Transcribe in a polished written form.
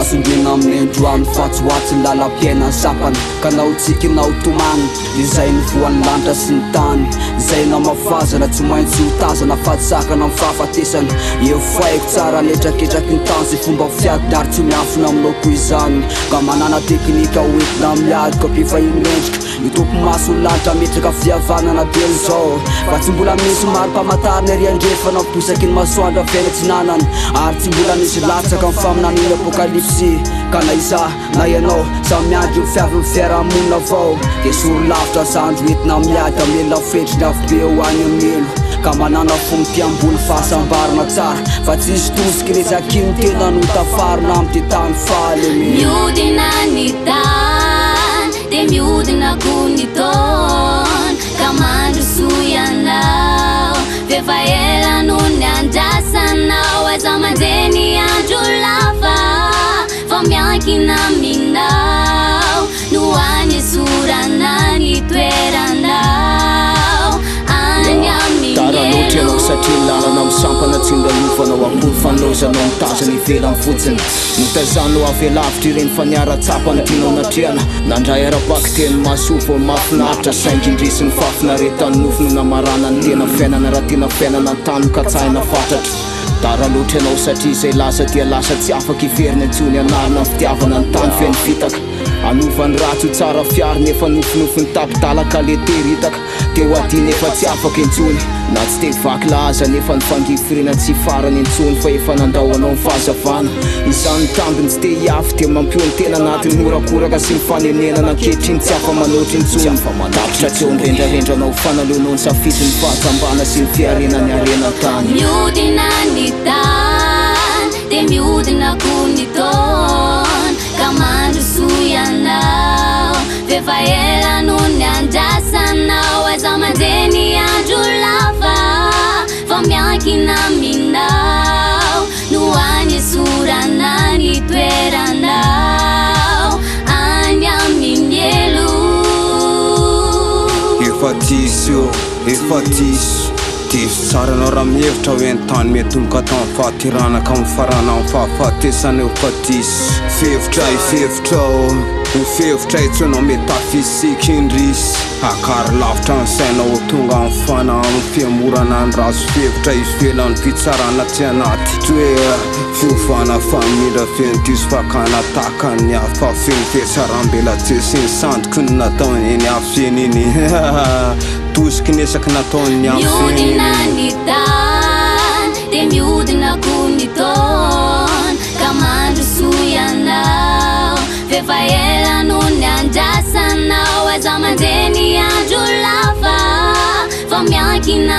nasondrina amin'ny androany fa tsy hoatsy ny lalam-piaina sapany ka naotsiky naotomany izay ny voan'ny lanitra sy ny tany izay namafazana tsy maintsy ho tazana fahatsakana amin'ny fahafatesany efaiko tsara netraketraky ny tany zay fomba fiadidary tsy miafina aminao koa izany ka manana teknika hoentina miady ka mpifahiny mendrika mitopy maso ny lanitra metraka fihavanana beny zao fa tsy mbola misy maro mpamantariny ary andrefana mpisaky ny masoandro fiaina tsy nanany ary tsy mbola nisy latsaka amin'ny faminan'iny apokalipsy ka na izaho na ianao samy andro io fiavy ny fiarahamonina avao dia soro lavitra zandro entina miady amelona fendriny avobe ho any amelo ka manana fompiambony fahasambarana tsara fa tsy isy tosiky rezakiny tena no tafarina amin'ny ty tany faly miodina ny tany dia miodina koa ny taona ka mandrosoianao vefa ela no ny andrasanao aiza manjeny andro lava fa miankina aminao no any sorana ny toerandao any amintaraloatranao satria lalana misampana tsy ndalovanao akory fanaozanao mitazana ivelany fotsiny nitazanao avelavitra ireny fa niara-tsapany tianao natriana nandray ara-baky teny masovo mafinaritra saingy indrisy ny fafinaretany nofony namarana ny tena fiainana raha tena fiainana an-tany katsahina fatratra dara loatra anao satria izay lasa dia lasa tsy afaka iveriny antsony anarina ny fitiavana ny tany feny fitaka anovany ratso tsara fiary nefa nofinofiny tapitalaka le teritaka teo ady nefa tsy afaka intsony na tsy te vaky lahaza nefa ny fangifirina tsy farany intsony fa efa nandahoanao ny fahazavana izany tambiny tsy te hiafy dia mampio ny tena anatiny morakoraka sy mifanenenana ankehitriny tsy afa manoatra intsony tapitra tsy eo nrendrarendranao fanaleonao ny safidiny fahatambana sy ny fiarenany arena tany miodina ny tany dia miodina koa ny taona ka mandrosoianao vefa ela no ny andrasanao aiza manjeny andro lava fa miankina aminao no any sorana ny toerandao any amin'ny elo efa tisy tsara anao raha mihevitra hoe ny tany mety oloka tany fahatiranaka amin'ny farana amin'ny fahafatesana efa tisy fevitra itsonao metafisika indrisy akary lavitra ny sainao tonga amin'ny fana amin'ny fiamorana ny razo fevitra ivelany fitsarana tsy anaty tsy hoe fiovana famindra fentisy fakana takany afa feny fietsarambela tsesy ny sandoky ny nataony eny afeny iny tosiky nesaky nataony miodina ny tany dia miodina koa ny taona ka mandrosoianao vefa ela no ny andrasanao aiza manjeny andro lava fa miankina